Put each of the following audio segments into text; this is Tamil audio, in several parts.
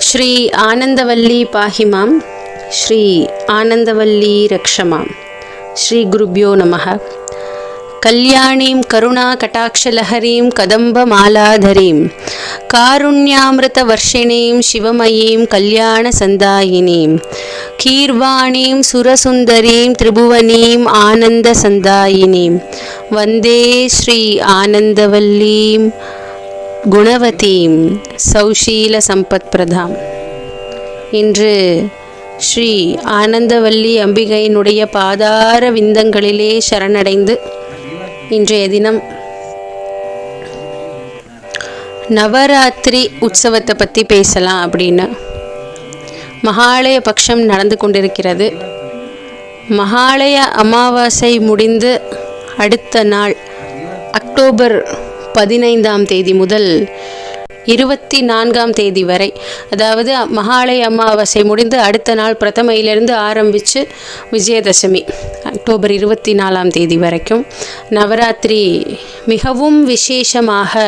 ஸ்ரீ ஆனந்தவல்லி பாஹிமாம், ஸ்ரீ ஆனந்தவல்லி ரக்ஷமாம். ஸ்ரீ குருப்யோ நமஹ. கல்யாணீம் கருணா கடாட்சலஹரீம் கதம்ப மாலாதரீம் காருண்யாமிருத வர்ஷிணீம் சிவமயீம் கல்யாண சந்தாயினீம் கீர்வாணீம் சுரசுந்தரீம் திரிபுவனீம் ஆனந்த சந்தாயினீம் வந்தே ஸ்ரீ ஆனந்தவல்லீம் குணவதீம் சௌஷீல சம்பத் பிரதாம். இன்று ஸ்ரீ ஆனந்தவல்லி அம்பிகையினுடைய பாதார விந்தங்களிலே சரணடைந்து இன்றைய தினம் நவராத்திரி உற்சவத்தை பற்றி பேசலாம் அப்படின்னு. மகாலய பட்சம் நடந்து கொண்டிருக்கிறது. மகாலய அமாவாசை முடிந்து அடுத்த நாள் அக்டோபர் 15ஆம் தேதி முதல் 24ஆம் தேதி வரை, அதாவது மகாலய அமாவாசை முடிந்து அடுத்த நாள் பிரதமையிலிருந்து ஆரம்பித்து விஜயதசமி அக்டோபர் 24ஆம் தேதி வரைக்கும் நவராத்திரி மிகவும் விசேஷமாக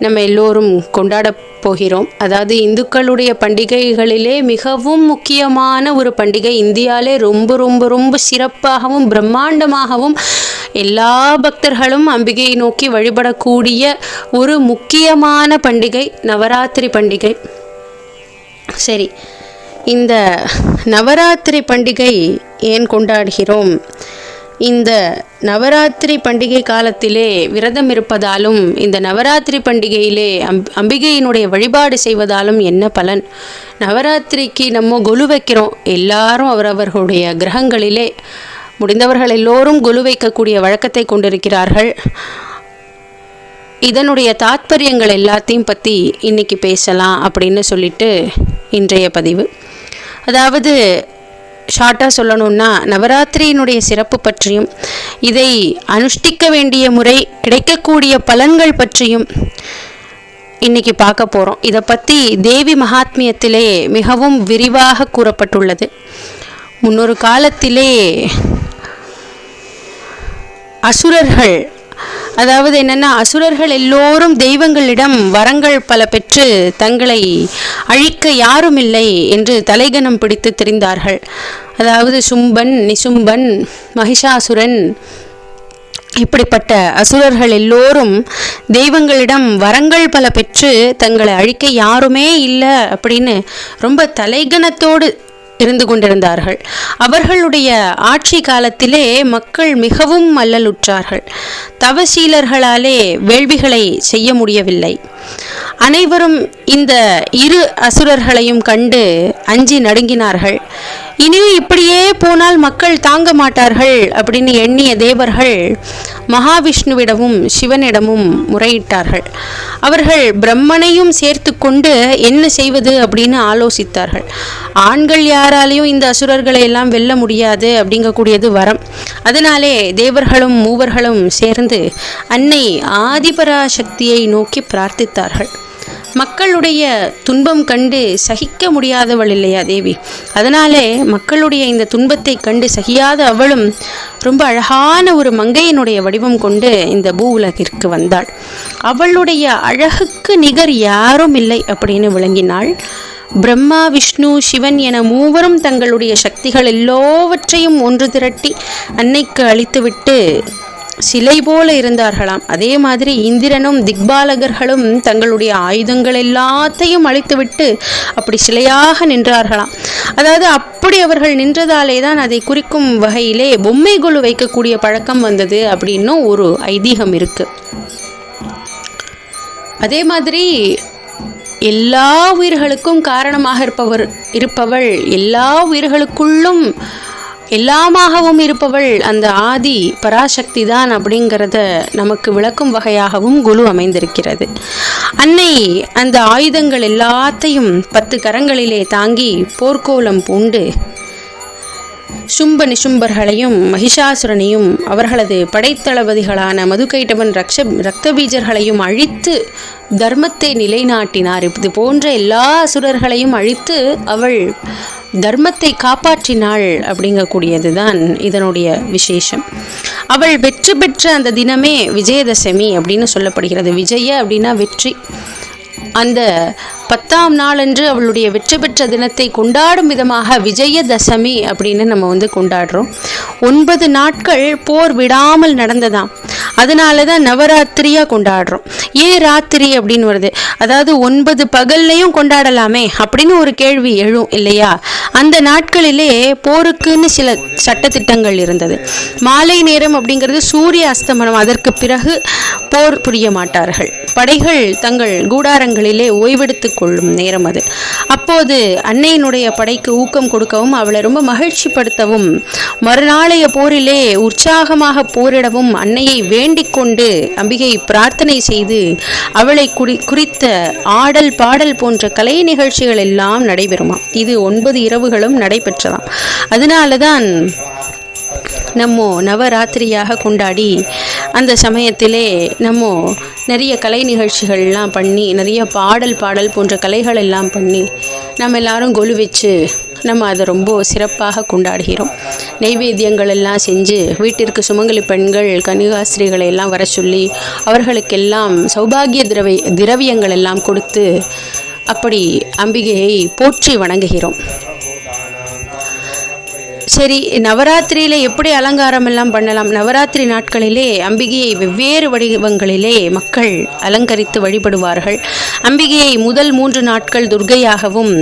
நம்ம எல்லோரும் கொண்டாட போகிறோம். அதாவது இந்துக்களுடைய பண்டிகைகளிலே மிகவும் முக்கியமான ஒரு பண்டிகை. இந்தியாவிலே ரொம்ப ரொம்ப ரொம்ப சிறப்பாகவும் பிரம்மாண்டமாகவும் எல்லா பக்தர்களும் அம்பிகையை நோக்கி வழிபடக்கூடிய ஒரு முக்கியமான பண்டிகை நவராத்திரி பண்டிகை. சரி, இந்த நவராத்திரி பண்டிகை ஏன் கொண்டாடுகிறோம்? இந்த நவராத்திரி பண்டிகை காலத்திலே விரதம் இருப்பதாலும் இந்த நவராத்திரி பண்டிகையிலே அம்பிகையினுடைய வழிபாடு செய்வதாலும் என்ன பலன்? நவராத்திரிக்கு நம்ம கொலு வைக்கிறோம். எல்லாரும் அவரவர்களுடைய கிரகங்களிலே முடிந்தவர்கள் எல்லோரும் கொலு வைக்கக்கூடிய வழக்கத்தை கொண்டிருக்கிறார்கள். இதனுடைய தாத்பரியங்கள் எல்லாத்தையும் பற்றி இன்னைக்கு பேசலாம் அப்படின்னு சொல்லிட்டு இன்றைய பதிவு. அதாவது ஷார்ட்டாக சொல்லணும்னா நவராத்திரியினுடைய சிறப்பு பற்றியும் இதை அனுஷ்டிக்க வேண்டிய முறை, கிடைக்கக்கூடிய பலன்கள் பற்றியும் இன்னைக்கு பார்க்க போகிறோம். இதை பற்றி தேவி மகாத்மியத்திலே மிகவும் விரிவாக கூறப்பட்டுள்ளது. முன்னொரு காலத்திலே அசுரர்கள், அதாவது என்னென்னா அசுரர்கள் எல்லோரும் தெய்வங்களிடம் வரங்கள் பல பெற்று தங்களை அழிக்க யாரும் இல்லை என்று தலைகணம் பிடித்து திரிந்தார்கள். அதாவது சும்பன், நிசும்பன், மகிஷாசுரன், இப்படிப்பட்ட அசுரர்கள் எல்லோரும் தெய்வங்களிடம் வரங்கள் பல பெற்று தங்களை அழிக்க யாருமே இல்லை அப்படின்னு ரொம்ப தலைகணத்தோடு இருந்து கொண்டிருந்தார்கள். அவர்களுடைய ஆட்சி காலத்திலே மக்கள் மிகவும் அல்லலுற்றார்கள். தவசீலர்களாலே வேள்விகளை செய்ய முடியவில்லை. அனைவரும் இந்த இரு அசுரர்களையும் கண்டு அஞ்சி நடுங்கினார்கள். இனியும் இப்படியே போனால் மக்கள் தாங்க மாட்டார்கள் அப்படின்னு எண்ணிய தேவர்கள் மகாவிஷ்ணுவிடமும் சிவனிடமும் முறையிட்டார்கள். அவர்கள் பிரம்மனையும் சேர்த்து கொண்டு என்ன செய்வது அப்படின்னு ஆலோசித்தார்கள். ஆண்கள் யாராலையும் இந்த அசுரர்களை எல்லாம் வெல்ல முடியாது அப்படிங்கக்கூடியது வரம். அதனாலே தேவர்களும் மூவர்களும் சேர்ந்து அன்னை ஆதிபராசக்தியை நோக்கி பிரார்த்தித்தார்கள். மக்களுடைய துன்பம் கண்டு சகிக்க முடியாதவள் இல்லையா தேவி? அதனாலே மக்களுடைய இந்த துன்பத்தை கண்டு சகியாத அவளும் ரொம்ப அழகான ஒரு மங்கையினுடைய வடிவம் கொண்டு இந்த பூ உலகிற்கு வந்தாள். அவளுடைய அழகுக்கு நிகர் யாரும் இல்லை அப்படின்னு விளங்கினாள். பிரம்மா, விஷ்ணு, சிவன் என மூவரும் தங்களுடைய சக்திகள் எல்லாவற்றையும் ஒன்று திரட்டி அன்னைக்கு அளித்துவிட்டு சிலை போல இருந்தார்களாம். அதே மாதிரி இந்திரனும் திக்பாலகர்களும் தங்களுடைய ஆயுதங்கள் எல்லாத்தையும் அழித்துவிட்டு அப்படி சிலையாக நின்றார்களாம். அதாவது அப்படி அவர்கள் நின்றதாலே தான் அதை குறிக்கும் வகையிலே பொம்மை கொலு வைக்கக்கூடிய பழக்கம் வந்தது அப்படின்னும் ஒரு ஐதீகம் இருக்கு. அதே மாதிரி எல்லா உயிர்களுக்கும் காரணமாக இருப்பவள் எல்லா உயிர்களுக்குள்ளும் எல்லாமாகவும் இருப்பவள் அந்த ஆதி பராசக்தி தான் அப்படிங்கிறத நமக்கு விளக்கும் வகையாகவும் குலு அமைந்திருக்கிறது. அன்னை அந்த ஆயுதங்கள் எல்லாத்தையும் 10 கரங்களிலே தாங்கி போர்க்கோலம் பூண்டு சும்ப நிசும்பர்களையும் மகிஷாசுரனையும் அவர்களது படைத்தளபதிகளான மதுகைட்டவன் ரக்தபீஜர்களையும் அழித்து தர்மத்தை நிலைநாட்டினார். இது போன்ற எல்லா அசுரர்களையும் அழித்து அவள் தர்மத்தை காப்பாற்றினாள் அப்படிங்கக்கூடியது தான் இதனுடைய விசேஷம். அவள் வெற்றி பெற்ற அந்த தினமே விஜயதசமி அப்படின்னு சொல்லப்படுகிறது. விஜய அப்படின்னா வெற்றி. அந்த 10ஆம் நாளன்று அவளுடைய வெற்றி பெற்ற தினத்தை கொண்டாடும் விதமாக விஜயதசமி அப்படின்னு நம்ம கொண்டாடுறோம். 9 நாட்கள் போர் விடாமல் நடந்ததாம். அதனால தான் நவராத்திரியாக கொண்டாடுறோம். ஏன் ராத்திரி அப்படின்னு வருது? அதாவது 9 பகல்லையும் கொண்டாடலாமே அப்படின்னு ஒரு கேள்வி எழும் இல்லையா? அந்த நாட்களிலே போருக்குன்னு சில சட்டத்திட்டங்கள் இருந்தது. மாலை நேரம் அப்படிங்கிறது சூரிய அஸ்தமனம், அதற்கு பிறகு போர் புரிய மாட்டார்கள். படைகள் தங்கள் கூடாரங்களிலே ஓய்வெடுத்து கொள்ளும் நேரம் அது. அப்போது அன்னையினுடைய படைக்கு ஊக்கம் கொடுக்கவும் அவளை ரொம்ப மகிழ்ச்சிப்படுத்தவும் மறுநாளைய போரிலே உற்சாகமாக போரிடவும் அன்னையை வேண்டிக் கொண்டு அம்பிகை பிரார்த்தனை செய்து அவளை குறித்த ஆடல் பாடல் போன்ற கலை நிகழ்ச்சிகள் எல்லாம் நடைபெறுமா. இது 9 இரவுகளும் நடைபெற்றதாம். அதனாலதான் நம்ம நவராத்திரியாக கொண்டாடி அந்த சமயத்திலே நம்ம நிறைய கலை நிகழ்ச்சிகள்லாம் பண்ணி, நிறைய பாடல் போன்ற கலைகள் எல்லாம் பண்ணி நம்ம எல்லாரும் கொலு வச்சு நம்ம அதை ரொம்ப சிறப்பாக கொண்டாடுகிறோம். நெய்வேத்தியங்கள் எல்லாம் செஞ்சு வீட்டிற்கு சுமங்கலி பெண்கள் கன்னிகாஸ்திரிகளை எல்லாம் வர சொல்லி அவர்களுக்கெல்லாம் சௌபாகிய திரவியங்கள் எல்லாம் கொடுத்து அப்படி அம்பிகையை போற்றி வணங்குகிறோம். சரி, நவராத்திரியிலே எப்படி அலங்காரம் எல்லாம் பண்ணலாம்? நவராத்திரி நாட்களிலே அம்பிகையை வெவ்வேறு வடிவங்களிலே மக்கள் அலங்கரித்து வழிபடுவார்கள். அம்பிகையை முதல் 3 நாட்கள் துர்க்கையாகவும்,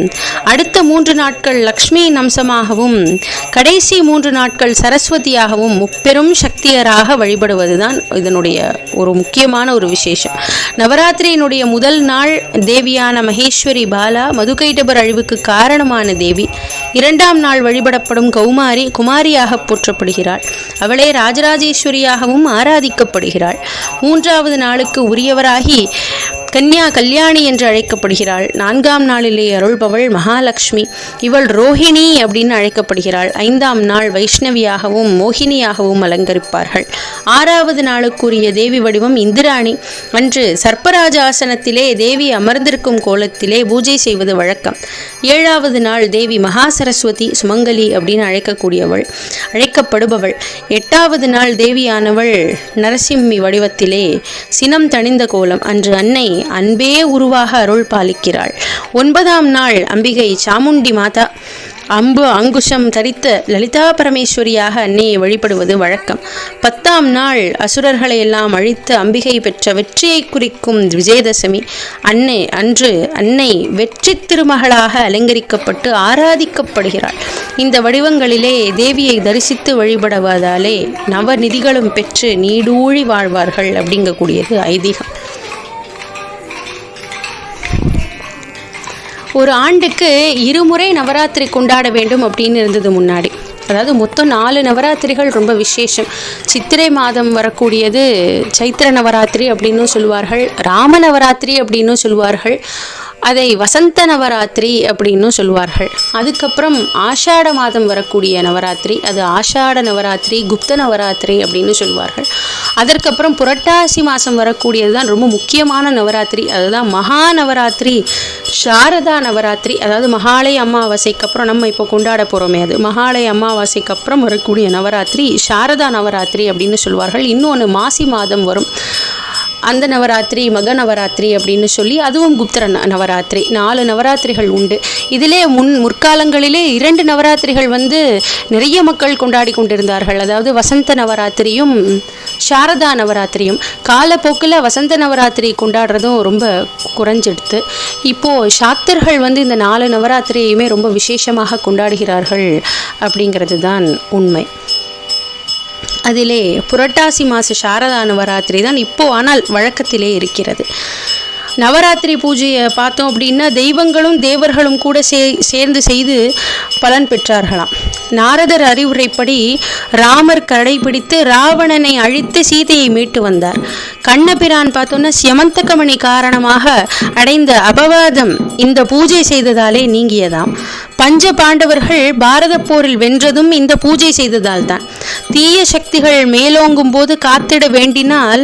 அடுத்த 3 நாட்கள் லக்ஷ்மியின் அம்சமாகவும், கடைசி 3 நாட்கள் சரஸ்வதியாகவும் முப்பெரும் சக்தியராக வழிபடுவதுதான் இதனுடைய ஒரு முக்கியமான ஒரு விசேஷம். நவராத்திரியினுடைய முதல் நாள் தேவியான மகேஸ்வரி பாலா மதுகைடபர் அழிவுக்கு காரணமான தேவி. 2ஆம் நாள் வழிபடப்படும் குமாரியாக போற்றப்படுகிறாள். அவளே ராஜராஜேஸ்வரியாகவும் ஆராதிக்கப்படுகிறாள். 3வது நாளுக்கு உரியவராகி கல்யாணி என்று அழைக்கப்படுகிறாள். 4ஆம் நாளிலே அருள்பவள் மகாலட்சுமி. இவள் ரோஹிணி அப்படின்னு அழைக்கப்படுகிறாள். 5ஆம் நாள் வைஷ்ணவியாகவும் மோகினியாகவும் அலங்கரிப்பார்கள். 6வது நாளுக்குரிய தேவி வடிவம் இந்திராணி. அன்று சர்ப்பராஜ ஆசனத்திலே தேவி அமர்ந்திருக்கும் கோலத்திலே பூஜை செய்வது வழக்கம். 7வது நாள் தேவி மகா சரஸ்வதி சுமங்கலி அப்படின்னு அழைக்கப்படுபவள். 8வது நாள் தேவியானவள் நரசிம்மி வடிவத்திலே சினம் தணிந்த கோலம். அன்று அன்னை அன்பே உருவாக அருள் பாலிக்கிறாள். 9ஆம் நாள் அம்பிகை சாமுண்டி மாதா அங்குஷம் தரித்த லலிதா பரமேஸ்வரியாக அன்னையை வழிபடுவது வழக்கம். 10ஆம் நாள் அசுரர்களை எல்லாம் அழித்து அம்பிகை பெற்ற வெற்றியை குறிக்கும் விஜயதசமி. அன்று அன்னை வெற்றி திருமகளாக அலங்கரிக்கப்பட்டு ஆராதிக்கப்படுகிறாள். இந்த வடிவங்களிலே தேவியை தரிசித்து வழிபடுவதாலே நவநிதிகளும் பெற்று நீடூழி வாழ்வார்கள் அப்படிங்கக்கூடியது ஐதீகம். ஒரு ஆண்டுக்கு 2 முறை நவராத்திரி கொண்டாட வேண்டும் அப்படின்னு இருந்தது முன்னாடி. அதாவது மொத்தம் 4 நவராத்திரிகள் ரொம்ப விசேஷம். சித்திரை மாதம் வரக்கூடியது சைத்திர நவராத்திரி அப்படின்னு சொல்லுவார்கள், ராம நவராத்திரி அப்படின்னு சொல்லுவார்கள், அதை வசந்த நவராத்திரி அப்படின்னு சொல்லுவார்கள். அதுக்கப்புறம் ஆஷாட மாதம் வரக்கூடிய நவராத்திரி, அது ஆஷாட நவராத்திரி, குப்த நவராத்திரி அப்படின்னு சொல்லுவார்கள். அதற்கப்புறம் புரட்டாசி மாதம் வரக்கூடியது தான் ரொம்ப முக்கியமான நவராத்திரி, அதுதான் மகா நவராத்திரி, சாரதா நவராத்திரி. அதாவது மகாலய அமாவாசைக்கு அப்புறம் நம்ம இப்போ கொண்டாட போகிறோமே, அது மகாலய அமாவாசைக்கு அப்புறம் வரக்கூடிய நவராத்திரி சாரதா நவராத்திரி அப்படின்னு சொல்லுவார்கள். இன்னொன்று மாசி மாதம் வரும், அந்த நவராத்திரி மக நவராத்திரி அப்படின்னு சொல்லி அதுவும் குப்தர நவராத்திரி. 4 நவராத்திரிகள் உண்டு. இதிலே முற்காலங்களிலே 2 நவராத்திரிகள் நிறைய மக்கள் கொண்டாடி கொண்டிருந்தார்கள். அதாவது வசந்த நவராத்திரியும் சாரதா நவராத்திரியும். காலப்போக்கில் வசந்த நவராத்திரி கொண்டாடுறதும் ரொம்ப குறைஞ்சிடுத்து. இப்போது சாக்தர்கள் இந்த 4 நவராத்திரியையுமே ரொம்ப விசேஷமாக கொண்டாடுகிறார்கள் அப்படிங்கிறது தான் உண்மை. அதிலே புரட்டாசி மாத சாரதா நவராத்திரி தான் இப்போ ஆனால் வழக்கத்திலே இருக்கிறது. நவராத்திரி பூஜையை பார்த்தோம் அப்படின்னா தெய்வங்களும் தேவர்களும் கூட சேர்ந்து செய்து பலன் பெற்றார்களாம். நாரதர் அறிவுரைப்படி ராமர் கடைபிடித்து ராவணனை அழித்து சீதையை மீட்டு வந்தார். கண்ணபிரான் பார்த்தோன்னா சியமந்தகமணி காரணமாக அடைந்த அபவாதம் இந்த பூஜை செய்ததாலே நீங்கியதாம். பஞ்ச பாண்டவர்கள் பாரத போரில் வென்றதும் இந்த பூஜை செய்ததால் தான். தீய சக்திகள் மேலோங்கும் போது காத்திட வேண்டினால்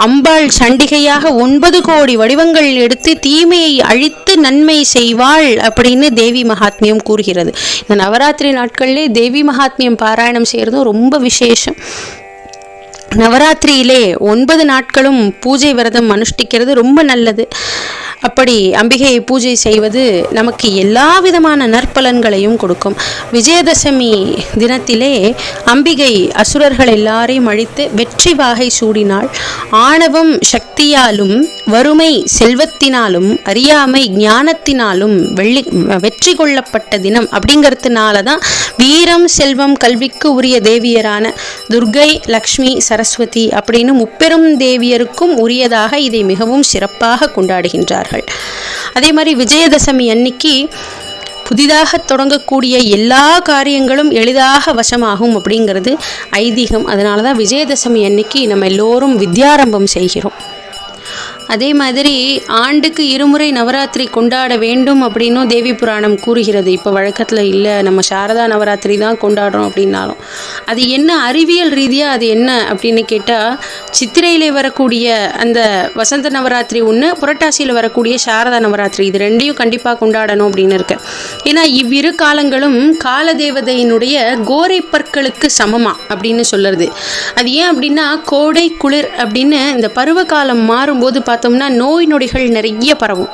அம்பாள் சண்டிகையாக 9 கோடி வடிவங்கள் எடுத்து தீமையை அழித்து நன்மை செய்வாள் அப்படின்னு தேவி மகாத்மியம் கூறுகிறது. இந்த நவராத்திரி நாட்களிலே தேவி மகாத்மியம் பாராயணம் செய்யறதும் ரொம்ப விசேஷம். நவராத்திரியிலே 9 நாட்களும் பூஜை விரதம் அனுஷ்டிக்கிறது ரொம்ப நல்லது. அப்படி அம்பிகையை பூஜை செய்வது நமக்கு எல்லா விதமான நற்பலன்களையும் கொடுக்கும். விஜயதசமி தினத்திலே அம்பிகை அசுரர்கள் எல்லாரையும் அழித்து வெற்றி வாகை சூடினாள். ஆணவம் சக்தியாலும், வறுமை செல்வத்தினாலும், அறியாமை ஞானத்தினாலும் வெற்றி கொள்ளப்பட்ட தினம். அப்படிங்கிறதுனால தான் வீரம் செல்வம் கல்விக்கு உரிய தேவியரான துர்கை, லக்ஷ்மி, சரஸ்வதி அப்படின்னு முப்பெரும் தேவியருக்கும் உரியதாக இதை மிகவும் சிறப்பாக கொண்டாடுகின்றார்கள். அதே மாதிரி விஜயதசமி அன்னைக்கு புதிதாக தொடங்கக்கூடிய எல்லா காரியங்களும் எளிதாக வசமாகும் அப்படிங்கிறது ஐதீகம். அதனால தான் விஜயதசமி அன்னைக்கு நம்ம எல்லோரும் வித்யாரம்பம் செய்கிறோம். அதே மாதிரி ஆண்டுக்கு 2 முறை நவராத்திரி கொண்டாட வேண்டும் அப்படின்னும் தேவி புராணம் கூறுகிறது. இப்போ வழக்கத்தில் இல்லை, நம்ம சாரதா நவராத்திரி தான் கொண்டாடுறோம் அப்படின்னாலும் அது என்ன அறிவியல் ரீதியாக அது என்ன அப்படின்னு கேட்டால், சித்திரையிலே வரக்கூடிய அந்த வசந்த நவராத்திரி ஒன்று, புரட்டாசியில் வரக்கூடிய சாரதா நவராத்திரி, இது ரெண்டையும் கண்டிப்பாக கொண்டாடணும் அப்படின்னு இருக்கு. ஏன்னா இவ்விரு காலங்களும் கால தேவதையினுடைய கோரை பற்களுக்கு சமமா அப்படின்னு சொல்லுறது. அது ஏன் அப்படின்னா, கோடை குளிர் அப்படின்னு இந்த பருவகாலம் மாறும்போது பார்த்தோம்னா நோய் நொடிகள் நிறைய பரவும்.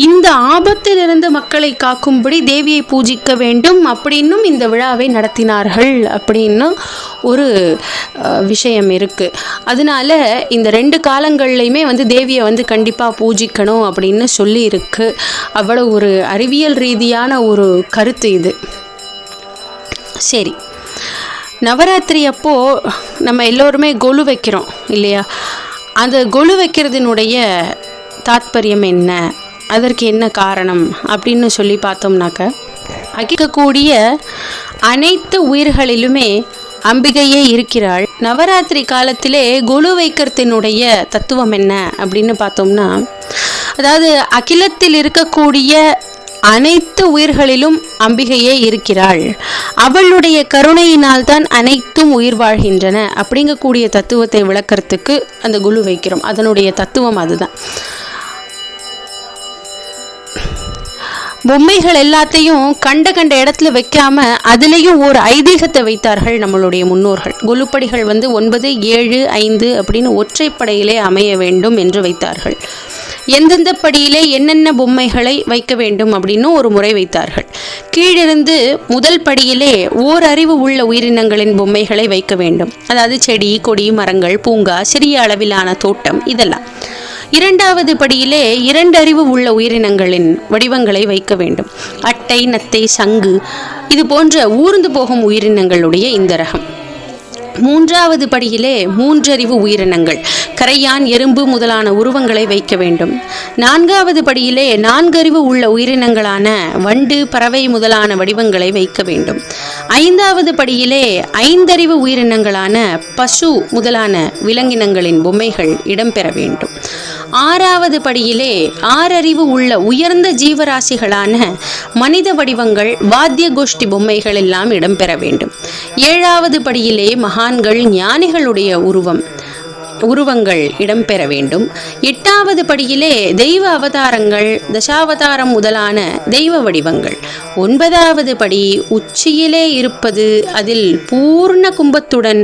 இந்த ஆபத்திலிருந்து மக்களை காக்கும்படி தேவியை பூஜிக்க வேண்டும் அப்படின்னும் இந்த விழாவை நடத்தினார்கள் அப்படின்னு ஒரு விஷயம் இருக்கு. அதனால இந்த 2 காலங்கள்லையுமே தேவியை கண்டிப்பாக பூஜிக்கணும் அப்படின்னு சொல்லி இருக்கு. அவ்வளோ ஒரு அறிவியல் ரீதியான ஒரு கருத்து இது. சரி, நவராத்திரி அப்போ நம்ம எல்லோருமே கொலு வைக்கிறோம் இல்லையா? அந்த கொலு வைக்கிறதுனுடைய தாத்பரியம் என்ன, அதற்கு என்ன காரணம் அப்படின்னு சொல்லி பார்த்தோம்னாக்க, அகிக்கக்கூடிய அனைத்து உயிர்களிலுமே அம்பிகையே இருக்கிறாள். நவராத்திரி காலத்திலே கொலு வைக்கிறதுனுடைய தத்துவம் என்ன அப்படின்னு பார்த்தோம்னா, அதாவது அகிலத்தில் இருக்கக்கூடிய அனைத்து உயிர்களிலும் அம்பிகையே இருக்கிறாள். அவளுடைய கருணையினால் தான் அனைத்தும் உயிர் வாழ்கின்றன அப்படிங்கக்கூடிய தத்துவத்தை விளக்கறதுக்கு அந்த குலு வைக்கிறோம். அதனுடைய தத்துவம் அதுதான். பொம்மைகள் எல்லாத்தையும் கண்ட இடத்துல வைக்காம அதுலேயும் ஒரு ஐதீகத்தை வைத்தார்கள் நம்மளுடைய முன்னோர்கள். கொலுப்படிகள் 9, 7, 5 அப்படின்னு ஒற்றைப்படையிலே அமைய வேண்டும் என்று வைத்தார்கள். எந்தெந்த படியிலே என்னென்ன பொம்மைகளை வைக்க வேண்டும் அப்படின்னு ஒரு முறை வைத்தார்கள். கீழிருந்து முதல் படியிலே ஓரறிவு உள்ள உயிரினங்களின் பொம்மைகளை வைக்க வேண்டும். அதாவது செடி, கொடி, மரங்கள், பூங்கா, சிறிய அளவிலான தோட்டம், இதெல்லாம். 2வது படியிலே 2 அறிவு உள்ள உயிரினங்களின் வடிவங்களை வைக்க வேண்டும். அட்டை, நத்தை, சங்கு, இது போன்ற ஊர்ந்து போகும் உயிரினங்களுடைய இந்த ரகம். 3வது படியிலே 3 அறிவு உயிரினங்கள், கரையான், எறும்பு முதலான உருவங்களை வைக்க வேண்டும். 4வது படியிலே 4 அறிவு உள்ள உயிரினங்களான வண்டு, பறவை முதலான வடிவங்களை வைக்க வேண்டும். 5வது படியிலே 5 அறிவு உயிரினங்களான பசு முதலான விலங்கினங்களின் பொம்மைகள் இடம்பெற வேண்டும். 6வது படியிலே 6 அறிவு உள்ள உயர்ந்த ஜீவராசிகளான மனித வடிவங்கள், வாத்திய கோஷ்டி பொம்மைகள் எல்லாம் இடம்பெற வேண்டும். 7வது படியிலே மகான்கள், ஞானிகளுடைய உருவங்கள் இடம்பெற வேண்டும். 8வது படியிலே தெய்வ அவதாரங்கள், தசாவதாரம் முதலான தெய்வ வடிவங்கள். 9வது படி உச்சியிலே இருப்பது, அதில் பூர்ண கும்பத்துடன்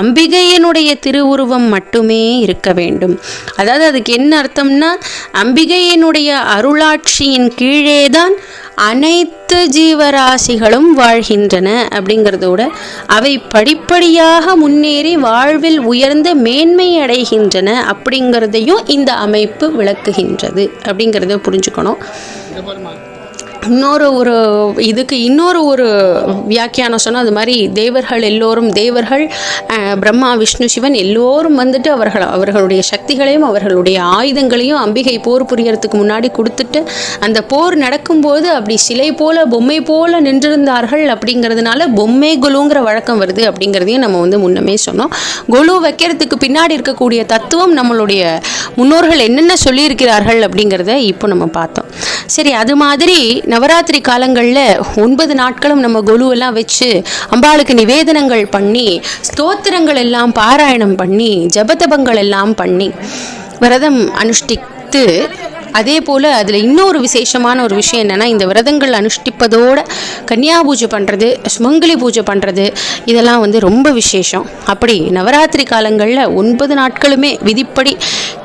அம்பிகையினுடைய திருவுருவம் மட்டுமே இருக்க வேண்டும். அதாவது அதுக்கு என்ன அர்த்தம்னா, அம்பிகையினுடைய அருளாட்சியின் கீழேதான் அனைத்து ஜீவராசிகளும் வாழ்கின்றன அப்படிங்கிறதோட அவை படிப்படியாக முன்னேறி வாழ்வில் உயர்ந்த மேன்மை அடைகின்றன அப்படிங்கிறதையும் இந்த அமைப்பு விளக்குகின்றது அப்படிங்கிறத புரிஞ்சுக்கணும். இன்னொரு ஒரு வியாக்கியானம் சொன்னால், அது மாதிரி தேவர்கள் பிரம்மா, விஷ்ணு, சிவன் எல்லோரும் அவர்களுடைய சக்திகளையும் அவர்களுடைய ஆயுதங்களையும் அம்பிகை போர் புரியறதுக்கு முன்னாடி கொடுத்துட்டு, அந்த போர் நடக்கும்போது அப்படி சிலை போல பொம்மை போல நின்றிருந்தார்கள். அப்படிங்கிறதுனால பொம்மை கொலுங்கிற வழக்கம் வருது அப்படிங்கிறதையும் நம்ம முன்னமே சொன்னோம். கொலு வைக்கிறதுக்கு பின்னாடி இருக்கக்கூடிய தத்துவம் நம்மளுடைய முன்னோர்கள் என்னென்ன சொல்லியிருக்கிறார்கள் அப்படிங்கிறத இப்போ நம்ம பார்த்தோம். சரி, அது மாதிரி நவராத்திரி காலங்களில் 9 நாட்களும் நம்ம கொலுவெல்லாம் வச்சு அம்பாளுக்கு நிவேதனங்கள் பண்ணி, ஸ்தோத்திரங்கள் எல்லாம் பாராயணம் பண்ணி, ஜபதபங்கள் எல்லாம் பண்ணி விரதம் அனுஷ்டித்து அதே போல் அதில் இன்னொரு விசேஷமான ஒரு விஷயம் என்னென்னா, இந்த விரதங்கள் அனுஷ்டிப்பதோட கன்னியா பூஜை பண்ணுறது, சுமங்கலி பூஜை பண்ணுறது, இதெல்லாம் வந்து ரொம்ப விசேஷம். அப்படி நவராத்திரி காலங்களில் 9 நாட்களுமே விதிப்படி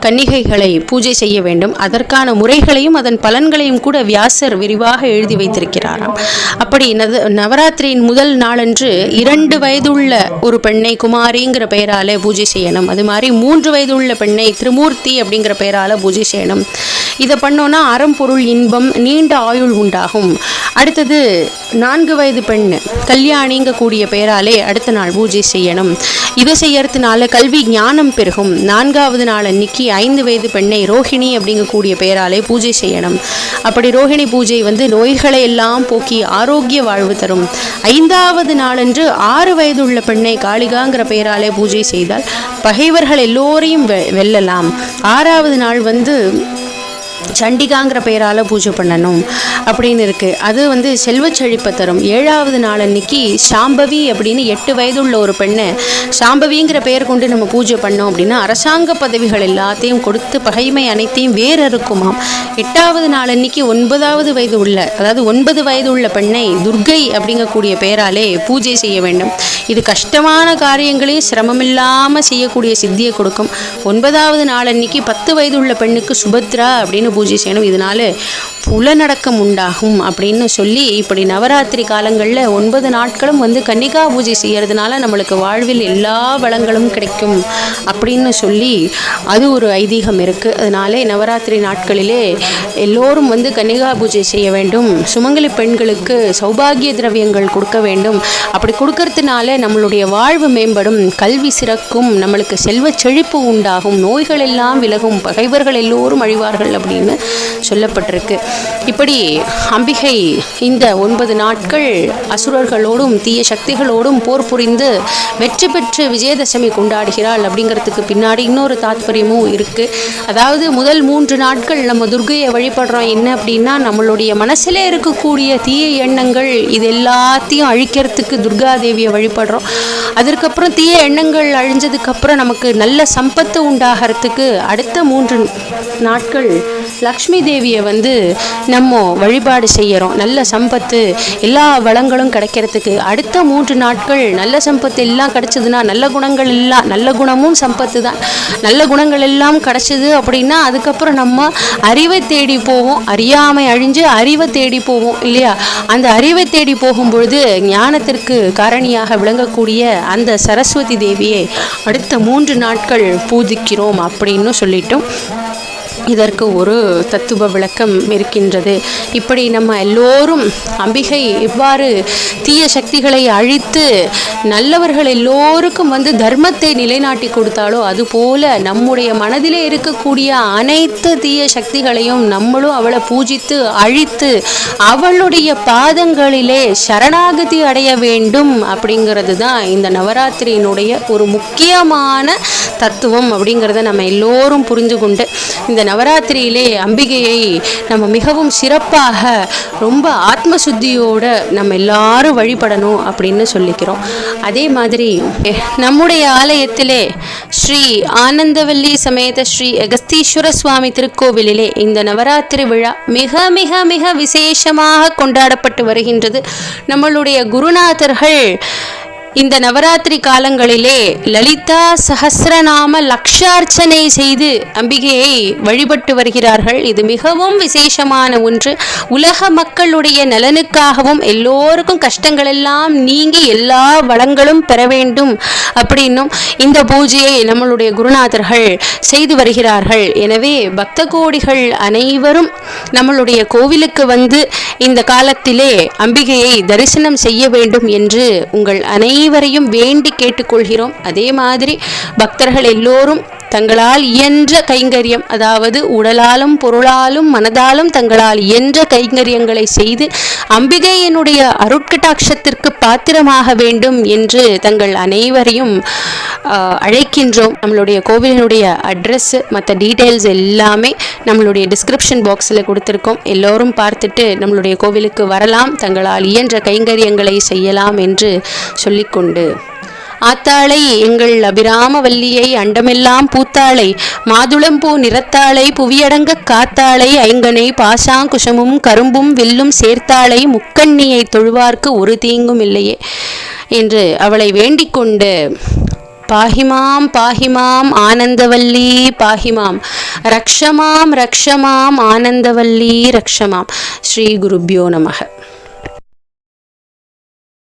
கன்னிகைகளை பூஜை செய்ய வேண்டும். அதற்கான முறைகளையும் அதன் பலன்களையும் கூட வியாசர் விரிவாக எழுதி வைத்திருக்கிறாராம். அப்படி நவராத்திரியின் முதல் நாளன்று 2 வயதுள்ள ஒரு பெண்ணை குமாரிங்கிற பெயரால் பூஜை செய்யணும். அது மாதிரி 3 வயதுள்ள பெண்ணை திரிமூர்த்தி அப்படிங்கிற பெயரால் பூஜை செய்யணும். இதை பண்ணோன்னா அறம்பொருள் இன்பம் நீண்ட ஆயுள் உண்டாகும். அடுத்தது 4 வயது பெண் கல்யாணிங்க கூடிய பெயராலே அடுத்த நாள் பூஜை செய்யணும். இதை செய்யறதுனால கல்வி ஞானம் பெருகும். 4வது நாள் அன்னைக்கு 5 வயது பெண்ணை ரோஹிணி அப்படிங்கக்கூடிய பெயராலே பூஜை செய்யணும். அப்படி ரோஹிணி பூஜை வந்து நோய்களை எல்லாம் போக்கி ஆரோக்கிய வாழ்வு தரும். 5வது நாளன்று 6 வயதுள்ள பெண்ணை காளிகாங்கிற பெயராலே பூஜை செய்தால் பகைவர்கள் எல்லோரையும் வெல்லலாம். 6வது நாள் வந்து சண்டிகாங்கிற பெயரால் பூஜை பண்ணணும் அப்படின்னு இருக்குது. அது வந்து செல்வ செழிப்பை தரும். 7வது நாள் அன்னைக்கு சாம்பவி அப்படின்னு 8 வயதுள்ள ஒரு பெண்ணை சாம்பவிங்கிற பெயர் கொண்டு நம்ம பூஜை பண்ணோம் அப்படின்னா அரசாங்க பதவிகள் எல்லாத்தையும் கொடுத்து பகைமை அனைத்தையும் வேறறுக்குமாம். 8வது நாள் அன்னைக்கு 9வது வயது உள்ள, அதாவது 9 வயது உள்ள பெண்ணை துர்கை அப்படிங்கக்கூடிய பெயராலே பூஜை செய்ய வேண்டும். இது கஷ்டமான காரியங்களையும் சிரமமில்லாமல் செய்யக்கூடிய சித்தியை கொடுக்கும். 9வது நாள் அன்னைக்கு 10 வயது உள்ள பெண்ணுக்கு சுபத்ரா அப்படின்னு பூஜை செய்யணும். இதனால புலநடக்கம் உண்டாகும் அப்படின்னு சொல்லி இப்படி நவராத்திரி காலங்களில் 9 நாட்களும் வந்து கன்னிகா பூஜை செய்யறதுனால நம்மளுக்கு வாழ்வில் எல்லா வளங்களும் கிடைக்கும் அப்படின்னு சொல்லி அது ஒரு ஐதீகம் இருக்குது. அதனாலே நவராத்திரி நாட்களிலே எல்லோரும் வந்து கன்னிகா பூஜை செய்ய வேண்டும். சுமங்கலி பெண்களுக்கு சௌபாகிய திரவியங்கள் கொடுக்க வேண்டும். அப்படி கொடுக்கறதுனால நம்மளுடைய வாழ்வு மேம்படும், கல்வி சிறக்கும், நம்மளுக்கு செல்வ செழிப்பு உண்டாகும், நோய்கள் எல்லாம் விலகும், பகைவர்கள் எல்லோரும் அழிவார்கள் அப்படின்னு சொல்லப்பட்டிருக்கு. இப்படி அம்பிகை இந்த 9 நாட்கள் அசுரர்களோடும் தீய சக்திகளோடும் போர் புரிந்து வெற்றி பெற்று விஜயதசமி கொண்டாடுகிறாள். அப்படிங்கிறதுக்கு பின்னாடி இன்னொரு தாத்பரியமும் இருக்குது. அதாவது முதல் 3 நாட்கள் நம்ம துர்கையை வழிபடுறோம். என்ன அப்படின்னா, நம்மளுடைய மனசிலே இருக்கக்கூடிய தீய எண்ணங்கள் இது எல்லாத்தையும் அழிக்கிறதுக்கு துர்காதேவியை வழிபடுறோம். அதற்கப்புறம் தீய எண்ணங்கள் அழிஞ்சதுக்கப்புறம் நமக்கு நல்ல சம்பத்து உண்டாகிறதுக்கு அடுத்த 3 நாட்கள் லக்ஷ்மி தேவியை வந்து நம்ம வழிபாடு செய்கிறோம். நல்ல சம்பத்து எல்லா வளங்களும் கிடைக்கிறதுக்கு அடுத்த 3 நாட்கள் நல்ல சம்பத்து எல்லாம் கிடைச்சதுன்னா, நல்ல குணங்கள் எல்லாம், நல்ல குணமும் சம்பத்து தான், நல்ல குணங்கள் எல்லாம் கிடைச்சது அப்படின்னா அதுக்கப்புறம் நம்ம அறிவை தேடி போவோம். அறியாமை அழிஞ்சு அறிவை தேடி போவோம் இல்லையா? அந்த அறிவை தேடி போகும்பொழுது ஞானத்திற்கு காரணியாக விளங்கக்கூடிய அந்த சரஸ்வதி தேவியை அடுத்த 3 நாட்கள் பூஜிக்கிறோம் அப்படின்னு சொல்லிட்டோம். இதற்கு ஒரு தத்துவ விளக்கம் இருக்கின்றது. இப்படி நம்ம எல்லோரும் அம்பிகை இவ்வாறு தீய சக்திகளை அழித்து நல்லவர்கள் எல்லோருக்கும் வந்து தர்மத்தை நிலைநாட்டி கொடுத்தாலோ அதுபோல நம்முடைய மனதிலே இருக்கக்கூடிய அனைத்து தீய சக்திகளையும் நம்மளும் அவளை பூஜித்து அழித்து அவளுடைய பாதங்களிலே சரணாகதி அடைய வேண்டும். அப்படிங்கிறது தான் இந்த நவராத்திரியினுடைய ஒரு முக்கியமான தத்துவம். அப்படிங்கிறத நம்ம எல்லோரும் புரிந்து கொண்டு இந்த நவராத்திரியிலே அம்பிகையை நம்ம மிகவும் சிறப்பாக ரொம்ப ஆத்ம சுத்தியோடு நம்ம எல்லாரும் வழிபடணும் அப்படின்னு சொல்லிக்கிறோம். அதே மாதிரி நம்முடைய ஆலயத்திலே ஸ்ரீ ஆனந்தவல்லி சமேத ஸ்ரீ அகஸ்தீஸ்வர சுவாமி திருக்கோவிலிலே இந்த நவராத்திரி விழா மிக மிக மிக விசேஷமாக கொண்டாடப்பட்டு வருகின்றது. நம்மளுடைய குருநாதர்கள் இந்த நவராத்திரி காலங்களிலே லலிதா சஹஸ்ரநாம லக்ஷார்ச்சனை செய்து அம்பிகையை வழிபட்டு வருகிறார்கள். இது மிகவும் விசேஷமான ஒன்று. உலக மக்களுடைய நலனுக்காகவும் எல்லோருக்கும் கஷ்டங்கள் எல்லாம் நீங்கி எல்லா வளங்களும் பெற வேண்டும் அப்படின்னும் இந்த பூஜையை நம்மளுடைய குருநாதர்கள் செய்து வருகிறார்கள். எனவே பக்த கோடிகள் அனைவரும் நம்மளுடைய கோவிலுக்கு வந்து இந்த காலத்திலே அம்பிகையை தரிசனம் செய்ய வேண்டும் என்று உங்கள் அனைவரையும் வேண்டி கேட்டுக்கொள்கிறோம். அதே மாதிரி பக்தர்கள் எல்லோரும் தங்களால் இயன்ற கைங்கரியம், அதாவது உடலாலும் பொருளாலும் மனதாலும் தங்களால் இயன்ற கைங்கரியங்களை செய்து அம்பிகையினுடைய அருட்கட்டாட்சத்திற்கு பாத்திரமாக வேண்டும் என்று தங்கள் அனைவரையும் அழைக்கின்றோம். நம்மளுடைய கோவிலினுடைய அட்ரஸ் மற்ற டீட்டெயில்ஸ் எல்லாமே நம்மளுடைய டிஸ்கிரிப்ஷன் பாக்ஸில் கொடுத்துருக்கோம். எல்லோரும் பார்த்துட்டு நம்மளுடைய கோவிலுக்கு வரலாம், தங்களால் இயன்ற கைங்கரியங்களை செய்யலாம் என்று சொல்லிக்கொண்டு ஆத்தாளை எங்கள் அபிராமவல்லியை அண்டமெல்லாம் பூத்தாளை மாதுளம்பூ நிறத்தாளை புவியடங்க காத்தாளை ஐங்கனை பாசாங்குஷமும் கரும்பும் வில்லும் சேர்த்தாளை முக்கண்ணியை தொழுவார்க்கு ஒரு தீங்கும் இல்லையே என்று அவளை வேண்டிக் கொண்டு பாஹிமாம் பாஹிமாம் ஆனந்தவல்லி பாஹிமாம் ரக்ஷமாம் ரக்ஷமாம் ஆனந்தவல்லி ரக்ஷமாம். ஸ்ரீ குருப்யோ நமக.